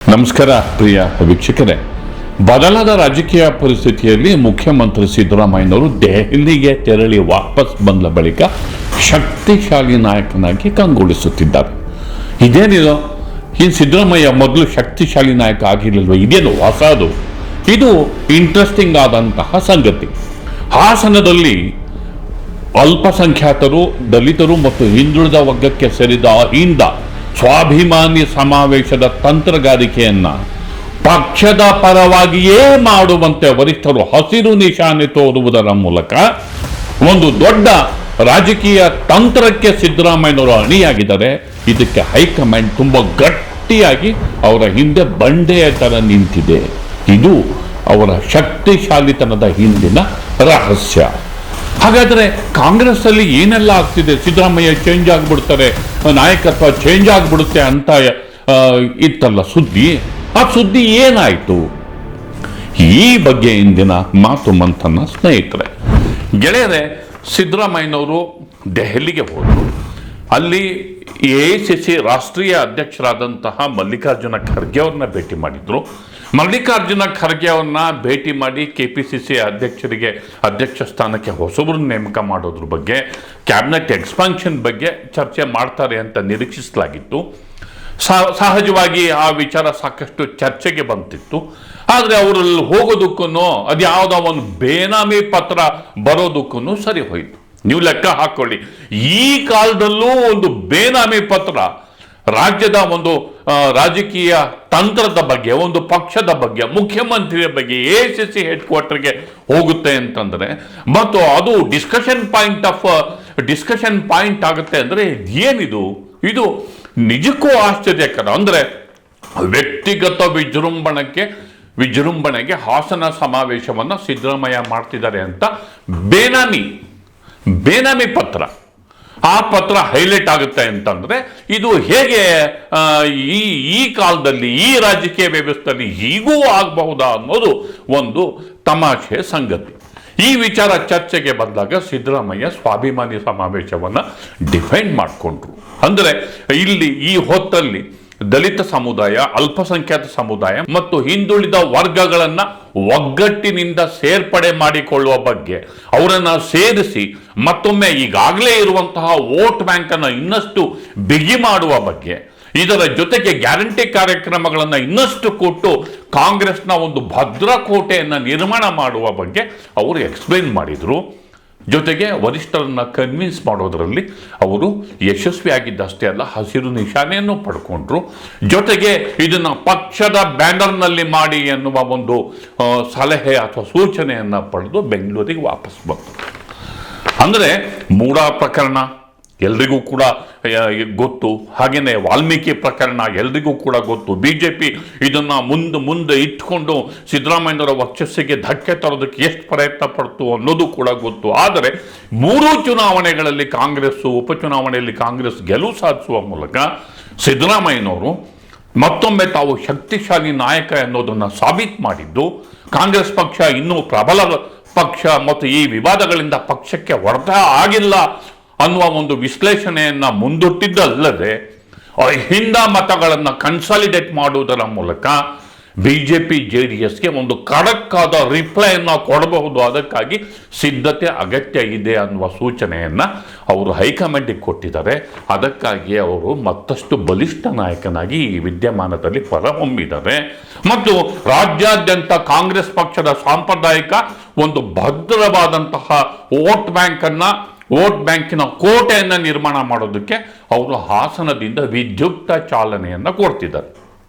ನಮಸ್ಕಾರ ಪ್ರಿಯ ವೀಕ್ಷಕರೇ, ಬದಲಾದ ರಾಜಕೀಯ ಪರಿಸ್ಥಿತಿಯಲ್ಲಿ ಮುಖ್ಯಮಂತ್ರಿ ಸಿದ್ದರಾಮಯ್ಯನವರು ದೆಹಲಿಗೆ ತೆರಳಿ ವಾಪಸ್ ಬಂದ ಬಳಿಕ ಶಕ್ತಿಶಾಲಿ ನಾಯಕನಾಗಿ ಕಂಗೊಳಿಸುತ್ತಿದ್ದಾರೆ. ಇದೇನಿದು, ಈ ಸಿದ್ದರಾಮಯ್ಯ ಮೊದಲು ಶಕ್ತಿಶಾಲಿ ನಾಯಕ ಆಗಿರಲಿಲ್ವ? ಇದೇನು ಹೊಸದು? ಇದು ಇಂಟ್ರೆಸ್ಟಿಂಗ್ ಆದಂತಹ ಸಂಗತಿ. ಹಾಸನದಲ್ಲಿ ಅಲ್ಪಸಂಖ್ಯಾತರು, ದಲಿತರು ಮತ್ತು ಹಿಂದುಳಿದ ವರ್ಗಕ್ಕೆ ಸೇರಿದ ಅಹಿಂದ ಸ್ವಾಭಿಮಾನಿ ಸಮಾವೇಶದ ತಂತ್ರಗಾರಿಕೆಯನ್ನ ಪಕ್ಷದ ಪರವಾಗಿಯೇ ಮಾಡುವಂತೆ ವರಿಷ್ಠರು ಹಸಿರು ನಿಶಾನೆ ತೋರುವುದರ ಮೂಲಕ ಒಂದು ದೊಡ್ಡ ರಾಜಕೀಯ ತಂತ್ರಕ್ಕೆ ಸಿದ್ದರಾಮಯ್ಯನವರು ಅಣಿಯಾಗಿದ್ದಾರೆ. ಇದಕ್ಕೆ ಹೈಕಮಾಂಡ್ ತುಂಬಾ ಗಟ್ಟಿಯಾಗಿ ಅವರ ಹಿಂದೆ ಬಂಡೆಯ ತರ ನಿಂತಿದೆ. ಇದು ಅವರ ಶಕ್ತಿಶಾಲಿತನದ ಹಿಂದಿನ ರಹಸ್ಯ. ಹಾಗಾದರೆ ಕಾಂಗ್ರೆಸ್ ಅಲ್ಲಿ ಏನೆಲ್ಲ ಆಗ್ತಿದೆ? ಸಿದ್ದರಾಮಯ್ಯ ಚೇಂಜ್ ಆಗಿಬಿಡ್ತಾರೆ, ನಾಯಕತ್ವ ಚೇಂಜ್ ಆಗಿಬಿಡುತ್ತೆ ಅಂತ ಇತ್ತಲ್ಲ ಸುದ್ದಿ. ಆ ಸುದ್ದಿ ಏನಾಯಿತು? ಈ ಬಗ್ಗೆ ಇಂದಿನ ಮಾತು ಮಂಥನ. ಸ್ನೇಹಿತರೆ, ಗೆಳೆಯರೆ, ಸಿದ್ದರಾಮಯ್ಯನವರು ದೆಹಲಿಗೆ ಹೋದರು. ಅಲ್ಲಿ AICC ರಾಷ್ಟ್ರೀಯ ಅಧ್ಯಕ್ಷರಾದಂತಹ ಮಲ್ಲಿಕಾರ್ಜುನ ಖರ್ಗೆ ಅವ್ರನ್ನ ಭೇಟಿ ಮಾಡಿದ್ರು. ಮಲ್ಲಿಕಾರ್ಜುನ ಖರ್ಗೆ ಅವ್ರನ್ನ ಭೇಟಿ ಮಾಡಿ KPCC ಅಧ್ಯಕ್ಷರಿಗೆ ಅಧ್ಯಕ್ಷ ಸ್ಥಾನಕ್ಕೆ ಹೊಸಬರನ್ನು ನೇಮಕ ಮಾಡೋದ್ರ ಬಗ್ಗೆ, ಕ್ಯಾಬಿನೆಟ್ ಎಕ್ಸ್ಪಾನ್ಷನ್ ಬಗ್ಗೆ ಚರ್ಚೆ ಮಾಡ್ತಾರೆ ಅಂತ ನಿರೀಕ್ಷಿಸಲಾಗಿತ್ತು. ಸಹಜವಾಗಿ ಆ ವಿಚಾರ ಸಾಕಷ್ಟು ಚರ್ಚೆಗೆ ಬಂತಿತ್ತು. ಆದರೆ ಅವರಲ್ಲಿ ಹೋಗೋದಕ್ಕೂ ಅದ್ಯಾವುದೋ ಒಂದು ಬೇನಾಮಿ ಪತ್ರ ಬರೋದಕ್ಕೂ ಸರಿ ಹೋಯಿತು. ನೀವು ಲೆಕ್ಕ ಹಾಕೊಳ್ಳಿ, ಈ ಕಾಲದಲ್ಲೂ ಒಂದು ಬೇನಾಮಿ ಪತ್ರ ರಾಜ್ಯದ ಒಂದು ರಾಜಕೀಯ ತಂತ್ರದ ಬಗ್ಗೆ, ಒಂದು ಪಕ್ಷದ ಬಗ್ಗೆ, ಮುಖ್ಯಮಂತ್ರಿಯ ಬಗ್ಗೆ AICC ಹೆಡ್ ಕ್ವಾರ್ಟರ್ಗೆ ಹೋಗುತ್ತೆ ಅಂತಂದ್ರೆ, ಮತ್ತು ಅದು ಡಿಸ್ಕಷನ್ ಪಾಯಿಂಟ್ ಆಗುತ್ತೆ ಅಂದ್ರೆ ಏನಿದು? ಇದು ನಿಜಕ್ಕೂ ಆಶ್ಚರ್ಯಕರ. ಅಂದ್ರೆ ವ್ಯಕ್ತಿಗತ ವಿಜೃಂಭಣೆಗೆ ಹಾಸನ ಸಮಾವೇಶವನ್ನ ಸಿದ್ದರಾಮಯ್ಯ ಮಾಡ್ತಿದ್ದಾರೆ ಅಂತ ಬೇನಾಮಿ ಪತ್ರ, ಆ ಪತ್ರ ಹೈಲೈಟ್ ಆಗುತ್ತೆ ಅಂತಂದ್ರೆ ಇದು ಹೇಗೆ ಈ ಕಾಲದಲ್ಲಿ, ಈ ರಾಜಕೀಯ ವ್ಯವಸ್ಥೆಯಲ್ಲಿ ಹೀಗೂ ಆಗಬಹುದಾ ಅನ್ನೋದು ಒಂದು ತಮಾಷೆ ಸಂಗತಿ. ಈ ವಿಚಾರ ಚರ್ಚೆಗೆ ಬಂದಾಗ ಸಿದ್ದರಾಮಯ್ಯ ಸ್ವಾಭಿಮಾನಿ ಸಮಾವೇಶವನ್ನ ಡಿಫೈನ್ ಮಾಡಿಕೊಂಡ್ರು. ಅಂದ್ರೆ ಇಲ್ಲಿ ಈ ಹೊತ್ತಲ್ಲಿ ದಲಿತ ಸಮುದಾಯ, ಅಲ್ಪಸಂಖ್ಯಾತ ಸಮುದಾಯ ಮತ್ತು ಹಿಂದುಳಿದ ವರ್ಗಗಳನ್ನ ಒಗ್ಗಟ್ಟಿನಿಂದ ಸೇರ್ಪಡೆ ಮಾಡಿಕೊಳ್ಳುವ ಬಗ್ಗೆ, ಅವರನ್ನ ಸೇರಿಸಿ ಮತ್ತೊಮ್ಮೆ ಈಗಾಗಲೇ ಇರುವಂತಹ ವೋಟ್ ಬ್ಯಾಂಕ್ ಅನ್ನು ಇನ್ನಷ್ಟು ಬಿಗಿ ಮಾಡುವ ಬಗ್ಗೆ, ಇದರ ಜೊತೆಗೆ ಗ್ಯಾರಂಟಿ ಕಾರ್ಯಕ್ರಮಗಳನ್ನು ಇನ್ನಷ್ಟು ಕೊಟ್ಟು ಕಾಂಗ್ರೆಸ್ನ ಒಂದು ಭದ್ರಕೋಟೆಯನ್ನು ನಿರ್ಮಾಣ ಮಾಡುವ ಬಗ್ಗೆ ಅವರು ಎಕ್ಸ್ಪ್ಲೈನ್ ಮಾಡಿದರು. ಜೊತೆಗೆ ವರಿಷ್ಠರನ್ನ ಕನ್ವಿನ್ಸ್ ಮಾಡೋದರಲ್ಲಿ ಅವರು ಯಶಸ್ವಿಯಾಗಿದ್ದಷ್ಟೇ ಅಲ್ಲ, ಹಸಿರು ನಿಶಾನೆಯನ್ನು ಪಡ್ಕೊಂಡ್ರು. ಜೊತೆಗೆ ಇದನ್ನ ಪಕ್ಷದ ಬ್ಯಾನರ್ನಲ್ಲಿ ಮಾಡಿ ಎನ್ನುವ ಒಂದು ಸಲಹೆ ಅಥವಾ ಸೂಚನೆಯನ್ನ ಪಡೆದು ಬೆಂಗಳೂರಿಗೆ ವಾಪಸ್ ಬಂದರು. ಅಂದರೆ ಮೂಡ ಪ್ರಕರಣ ಎಲ್ರಿಗೂ ಕೂಡ ಗೊತ್ತು, ಹಾಗೆಯೇ ವಾಲ್ಮೀಕಿ ಪ್ರಕರಣ ಎಲ್ರಿಗೂ ಕೂಡ ಗೊತ್ತು. BJP ಇದನ್ನ ಮುಂದೆ ಇಟ್ಕೊಂಡು ಸಿದ್ದರಾಮಯ್ಯನವರ ವರ್ಚಸ್ಸಿಗೆ ಧಕ್ಕೆ ತರೋದಕ್ಕೆ ಎಷ್ಟು ಪ್ರಯತ್ನ ಪಡ್ತು ಅನ್ನೋದು ಕೂಡ ಗೊತ್ತು. ಆದರೆ 3 ಚುನಾವಣೆಗಳಲ್ಲಿ ಉಪಚುನಾವಣೆಯಲ್ಲಿ ಕಾಂಗ್ರೆಸ್ ಗೆಲುವು ಸಾಧಿಸುವ ಮೂಲಕ ಸಿದ್ದರಾಮಯ್ಯನವರು ಮತ್ತೊಮ್ಮೆ ತಾವು ಶಕ್ತಿಶಾಲಿ ನಾಯಕ ಎನ್ನುವುದನ್ನು ಸಾಬೀತು ಮಾಡಿದ್ದು, ಕಾಂಗ್ರೆಸ್ ಪಕ್ಷ ಇನ್ನೂ ಪ್ರಬಲ ಪಕ್ಷ ಮತ್ತು ಈ ವಿವಾದಗಳಿಂದ ಪಕ್ಷಕ್ಕೆ ಹೊಡೆತ ಆಗಿಲ್ಲ ಅನ್ನುವ ಒಂದು ವಿಶ್ಲೇಷಣೆಯನ್ನ ಮುಂದಿಟ್ಟಿದ್ದಲ್ಲದೆ, ಅಹಿಂದ ಮತಗಳನ್ನು ಕನ್ಸಾಲಿಡೇಟ್ ಮಾಡುವುದರ ಮೂಲಕ BJP JDSಗೆ ಒಂದು ಖಡಕ್ ಆದ ರಿಪ್ಲೈಯನ್ನು ಕೊಡಬಹುದು. ಅದಕ್ಕಾಗಿ ಸಿದ್ಧತೆ ಅಗತ್ಯ ಇದೆ ಅನ್ನುವ ಸೂಚನೆಯನ್ನ ಅವರು ಹೈಕಮಾಂಡಿಗೆ ಕೊಟ್ಟಿದ್ದಾರೆ. ಅದಕ್ಕಾಗಿ ಅವರು ಮತ್ತಷ್ಟು ಬಲಿಷ್ಠ ನಾಯಕನಾಗಿ ಈ ವಿದ್ಯಮಾನದಲ್ಲಿ ಹೊರಹೊಮ್ಮಿದ್ದಾರೆ. ಮತ್ತು ರಾಜ್ಯಾದ್ಯಂತ ಕಾಂಗ್ರೆಸ್ ಪಕ್ಷದ ಸಾಂಪ್ರದಾಯಿಕ ಒಂದು ಭದ್ರವಾದಂತಹ ವೋಟ್ ಬ್ಯಾಂಕಿನ ಕೋಟೆಯನ್ನು ನಿರ್ಮಾಣ ಮಾಡೋದಕ್ಕೆ ಅವರು ಹಾಸನದಿಂದ ವಿದ್ಯುಕ್ತ ಚಾಲನೆಯನ್ನು ಕೊಡ್ತಿದ್ದಾರೆ.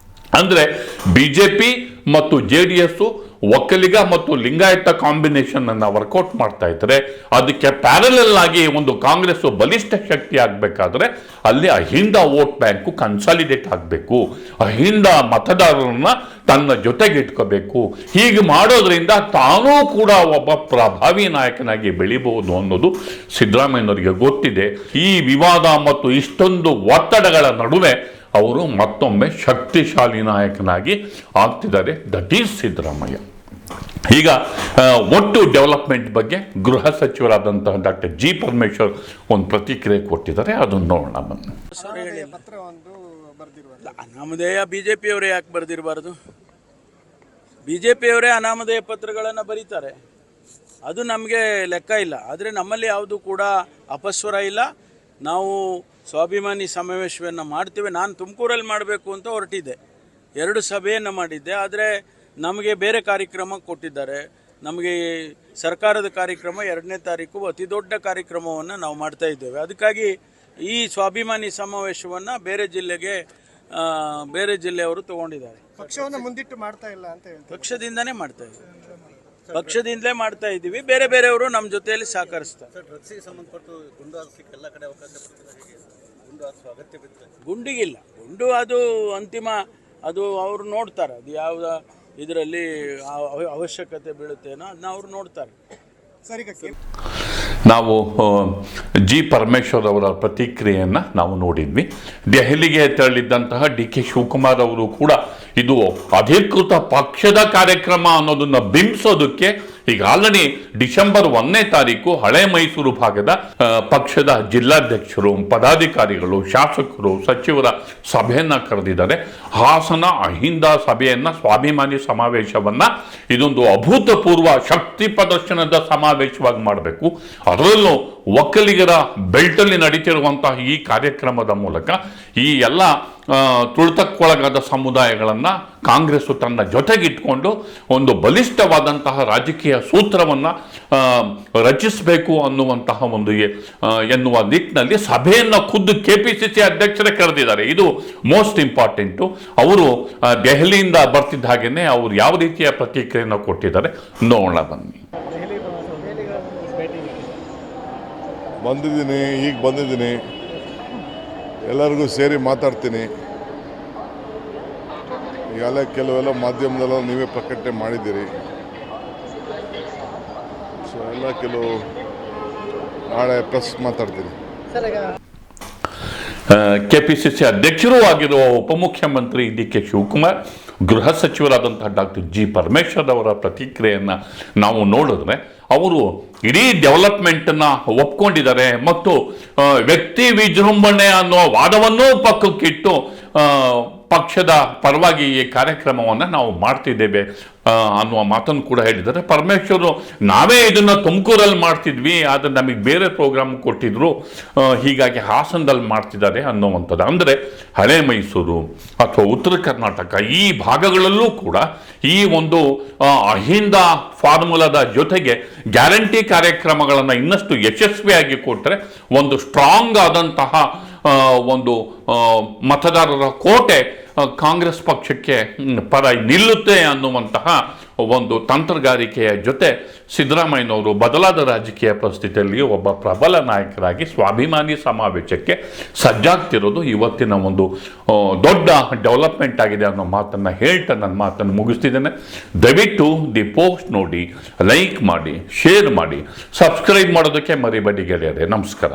ಅಂದ್ರೆ BJP ಮತ್ತು JDS ಒಕ್ಕಲಿಗ ಮತ್ತು ಲಿಂಗಾಯತ ಕಾಂಬಿನೇಷನ್ ಅನ್ನ ವರ್ಕೌಟ್ ಮಾಡ್ತಾ ಇದ್ದಾರೆ. ಅದಕ್ಕೆ ಪ್ಯಾರಲಲ್ ಆಗಿ ಒಂದು ಕಾಂಗ್ರೆಸ್ ಬಲಿಷ್ಠ ಶಕ್ತಿ ಆಗಬೇಕಾದ್ರೆ ಅಲ್ಲಿ ಅಹಿಂದ ವೋಟ್ ಬ್ಯಾಂಕ್ ಕನ್ಸಾಲಿಡೇಟ್ ಆಗಬೇಕು, ಅಹಿಂದ ಮತದಾರರನ್ನ ತನ್ನ ಜೊತೆಗೆ ಇಟ್ಕೋಬೇಕು. ಹೀಗೆ ಮಾಡೋದ್ರಿಂದ ತಾನೂ ಕೂಡ ಒಬ್ಬ ಪ್ರಭಾವಿ ನಾಯಕನಾಗಿ ಬೆಳಿಬಹುದು ಅನ್ನೋದು ಸಿದ್ದರಾಮಯ್ಯನವರಿಗೆ ಗೊತ್ತಿದೆ. ಈ ವಿವಾದ ಮತ್ತು ಇಷ್ಟೊಂದು ಒತ್ತಡಗಳ ನಡುವೆ ಅವರು ಮತ್ತೊಮ್ಮೆ ಶಕ್ತಿಶಾಲಿ ನಾಯಕನಾಗಿ ಆಗ್ತಿದ್ದಾರೆ. That is Siddaramaiah. ಈಗ ಒಟ್ಟು ಡೆವಲಪ್ಮೆಂಟ್ ಬಗ್ಗೆ ಗೃಹ ಸಚಿವರಾದಂತಹ ಡಾಕ್ಟರ್ G. ಪರಮೇಶ್ವರ್ ಒಂದು ಪ್ರತಿಕ್ರಿಯೆ ಕೊಟ್ಟಿದ್ದಾರೆ. ಅದನ್ನು ನೋಡೋಣ ಬನ್ನಿ. ಪತ್ರ ಒಂದು ಬರೆದಿರುವರು ಅನಾಮಧೇಯ BJP-ಯವರೇ ಯಾಕೆ ಬರೆದಿರಬಾರ್ದು? BJP-ಯವರೇ ಅನಾಮಧೇಯ ಪತ್ರಗಳನ್ನು ಬರೀತಾರೆ, ಅದು ನಮಗೆ ಲೆಕ್ಕ ಇಲ್ಲ. ಆದರೆ ನಮ್ಮಲ್ಲಿ ಯಾವುದು ಕೂಡ ಅಪಸ್ವರ ಇಲ್ಲ. ನಾವು ಸ್ವಾಭಿಮಾನಿ ಸಮಾವೇಶವನ್ನು ಮಾಡ್ತೇವೆ. ನಾನು ತುಮಕೂರಲ್ಲಿ ಮಾಡಬೇಕು ಅಂತ ಹೊರಟಿದ್ದೆ, 2 ಸಭೆಯನ್ನು ಮಾಡಿದ್ದೆ. ಆದರೆ ನಮಗೆ ಬೇರೆ ಕಾರ್ಯಕ್ರಮ ಕೊಟ್ಟಿದ್ದಾರೆ. ನಮಗೆ ಸರ್ಕಾರದ ಕಾರ್ಯಕ್ರಮ 2ನೇ ತಾರೀಕು ಅತಿ ದೊಡ್ಡ ಕಾರ್ಯಕ್ರಮವನ್ನು ನಾವು ಮಾಡ್ತಾ ಇದ್ದೇವೆ. ಅದಕ್ಕಾಗಿ ಈ ಸ್ವಾಭಿಮಾನಿ ಸಮಾವೇಶವನ್ನು ಬೇರೆ ಜಿಲ್ಲೆಯವರು ತಗೊಂಡಿದ್ದಾರೆ. ಪಕ್ಷವನ್ನು ಮುಂದಿಟ್ಟು ಮಾಡ್ತಾ ಇಲ್ಲ ಅಂತ ಹೇಳ್ತಾರೆ. ಪಕ್ಷದಿಂದನೇ ಮಾಡ್ತಾ ಇದ್ದೀವಿ, ಪಕ್ಷದಿಂದಲೇ ಮಾಡ್ತಾ ಇದ್ದೀವಿ. ಬೇರೆಯವರು ನಮ್ಮ ಜೊತೆಯಲ್ಲಿ ಸಹಕರಿಸ್ತಾರೆ. ಗುಂಡಿಗಿಲ್ಲ, ಗುಂಡು ಅದು ಅಂತಿಮ, ಅದು ಅವರು ನೋಡ್ತಾರೆ. ಅದು ಯಾವ ಇದರಲ್ಲಿ ಅವಶ್ಯಕತೆ ಬೀಳುತ್ತೇನೋ ಅದನ್ನ ಅವರು ನೋಡ್ತಾರೆ. ನಾವು ಜಿ ಪರಮೇಶ್ವರ್ ಅವರ ಪ್ರತಿಕ್ರಿಯೆಯನ್ನು ನಾವು ನೋಡಿದ್ವಿ. ದೆಹಲಿಗೆ ತೆರಳಿದ್ದಂತಹ DK ಶಿವಕುಮಾರ್ ಅವರು ಕೂಡ ಇದು ಅಧಿಕೃತ ಪಕ್ಷದ ಕಾರ್ಯಕ್ರಮ ಅನ್ನೋದನ್ನ ಬಿಂಬಿಸೋದಕ್ಕೆ ಈಗ ಆಲ್ರೆಡಿ ಡಿಸೆಂಬರ್ 1ನೇ ತಾರೀಕು ಹಳೆ ಮೈಸೂರು ಭಾಗದ ಪಕ್ಷದ ಜಿಲ್ಲಾಧ್ಯಕ್ಷರು, ಪದಾಧಿಕಾರಿಗಳು, ಶಾಸಕರು, ಸಚಿವರ ಸಭೆಯನ್ನ ಕರೆದಿದ್ದಾರೆ. ಹಾಸನ ಅಹಿಂದ ಸಭೆಯನ್ನ, ಸ್ವಾಭಿಮಾನಿ ಸಮಾವೇಶವನ್ನ ಇದೊಂದು ಅಭೂತಪೂರ್ವ ಶಕ್ತಿ ಪ್ರದರ್ಶನದ ಸಮಾವೇಶವಾಗಿ ಮಾಡಬೇಕು. ಅದರಲ್ಲೂ ಒಕ್ಕಲಿಗರ ಬೆಲ್ಟಲ್ಲಿ ನಡೀತಿರುವಂತಹ ಈ ಕಾರ್ಯಕ್ರಮದ ಮೂಲಕ ಈ ಎಲ್ಲ ತುಳಿತಕ್ಕೊಳಗಾದ ಸಮುದಾಯಗಳನ್ನು ಕಾಂಗ್ರೆಸ್ ತನ್ನ ಜೊತೆಗಿಟ್ಕೊಂಡು ಒಂದು ಬಲಿಷ್ಠವಾದಂತಹ ರಾಜಕೀಯ ಸೂತ್ರವನ್ನು ರಚಿಸಬೇಕು ಅನ್ನುವಂತಹ ಎನ್ನುವ ನಿಟ್ಟಿನಲ್ಲಿ ಸಭೆಯನ್ನು ಖುದ್ದು KPCC ಅಧ್ಯಕ್ಷರೇ ಕರೆದಿದ್ದಾರೆ. ಇದು ಮೋಸ್ಟ್ ಇಂಪಾರ್ಟೆಂಟು. ಅವರು ದೆಹಲಿಯಿಂದ ಬರ್ತಿದ್ದ ಹಾಗೇನೆ ಅವರು ಯಾವ ರೀತಿಯ ಪ್ರತಿಕ್ರಿಯೆಯನ್ನು ಕೊಟ್ಟಿದ್ದಾರೆ ನೋಡೋಣ ಬನ್ನಿ. ಈಗ ಬಂದಿದ್ದೀನಿ, ಎಲ್ಲರಿಗೂ ಸೇರಿ ಮಾತಾಡ್ತೀನಿ. ಈಗಾಗಲೇ ಕೆಲವೆಲ್ಲ ಮಾಧ್ಯಮದಲ್ಲ ನೀವೇ ಪ್ರಕಟಣೆ ಮಾಡಿದ್ದೀರಿ. ಸೊ ಎಲ್ಲ ಕೆಲವು ನಾಳೆ ಪ್ರೆಸ್ ಮಾತಾಡ್ತೀನಿ. KPCC ಅಧ್ಯಕ್ಷರೂ ಆಗಿರುವ ಉಪಮುಖ್ಯಮಂತ್ರಿ DK ಶಿವಕುಮಾರ್, ಗೃಹ ಸಚಿವರಾದಂತಹ ಡಾಕ್ಟರ್ ಜಿ ಪರಮೇಶ್ವರ್ ಅವರ ಪ್ರತಿಕ್ರಿಯೆಯನ್ನು ನಾವು ನೋಡಿದ್ರೆ ಅವರು ಇಡೀ ಡೆವಲಪ್ಮೆಂಟನ್ನು ಒಪ್ಕೊಂಡಿದ್ದಾರೆ ಮತ್ತು ವ್ಯಕ್ತಿ ವಿಜೃಂಭಣೆ ಅನ್ನೋ ವಾದವನ್ನೂ ಪಕ್ಕಕ್ಕಿಟ್ಟು ಪಕ್ಷದ ಪರವಾಗಿ ಈ ಕಾರ್ಯಕ್ರಮವನ್ನು ನಾವು ಮಾಡ್ತಿದ್ದೇವೆ ಅನ್ನುವ ಮಾತನ್ನು ಕೂಡ ಹೇಳಿದ್ದಾರೆ. ಪರಮೇಶ್ವರು ನಾವೇ ಇದನ್ನು ತುಮಕೂರಲ್ಲಿ ಮಾಡ್ತಿದ್ವಿ, ಆದರೆ ನಮಗೆ ಬೇರೆ ಪ್ರೋಗ್ರಾಮ್ ಕೊಟ್ಟಿದ್ರು, ಹೀಗಾಗಿ ಹಾಸನದಲ್ಲಿ ಮಾಡ್ತಿದ್ದಾರೆ ಅನ್ನುವಂಥದ್ದು. ಅಂದರೆ ಹಳೆ ಮೈಸೂರು ಅಥವಾ ಉತ್ತರ ಕರ್ನಾಟಕ ಈ ಭಾಗಗಳಲ್ಲೂ ಕೂಡ ಈ ಒಂದು ಅಹಿಂದ ಫಾರ್ಮುಲಾದ ಜೊತೆಗೆ ಗ್ಯಾರಂಟಿ ಕಾರ್ಯಕ್ರಮಗಳನ್ನು ಇನ್ನಷ್ಟು ಯಶಸ್ವಿಯಾಗಿ ಕೊಟ್ಟರೆ ಒಂದು ಸ್ಟ್ರಾಂಗ್ ಆದಂತಹ ಒಂದು ಮತದಾರರ ಕೋಟೆ ಕಾಂಗ್ರೆಸ್ ಪಕ್ಷಕ್ಕೆ ಪರ ನಿಲ್ಲುತ್ತೆ ಅನ್ನುವಂತಹ ಒಂದು ತಂತ್ರಗಾರಿಕೆಯ ಜೊತೆ ಸಿದ್ದರಾಮಯ್ಯನವರು ಬದಲಾದ ರಾಜಕೀಯ ಪರಿಸ್ಥಿತಿಯಲ್ಲಿ ಒಬ್ಬ ಪ್ರಬಲ ನಾಯಕರಾಗಿ ಸ್ವಾಭಿಮಾನಿ ಸಮಾವೇಶಕ್ಕೆ ಸಜ್ಜಾಗ್ತಿರೋದು ಇವತ್ತಿನ ಒಂದು ದೊಡ್ಡ ಡೆವಲಪ್ಮೆಂಟ್ ಆಗಿದೆ ಅನ್ನೋ ಮಾತನ್ನು ಹೇಳ್ತಾ ನನ್ನ ಮಾತನ್ನು ಮುಗಿಸ್ತಿದ್ದೇನೆ. ದಯವಿಟ್ಟು ದಿ ಪೋಸ್ಟ್ ನೋಡಿ, ಲೈಕ್ ಮಾಡಿ, ಶೇರ್ ಮಾಡಿ, ಸಬ್ಸ್ಕ್ರೈಬ್ ಮಾಡೋದಕ್ಕೆ ಮರಿಬೇಡಿ ಗೆಳೆಯರೆ. ನಮಸ್ಕಾರ.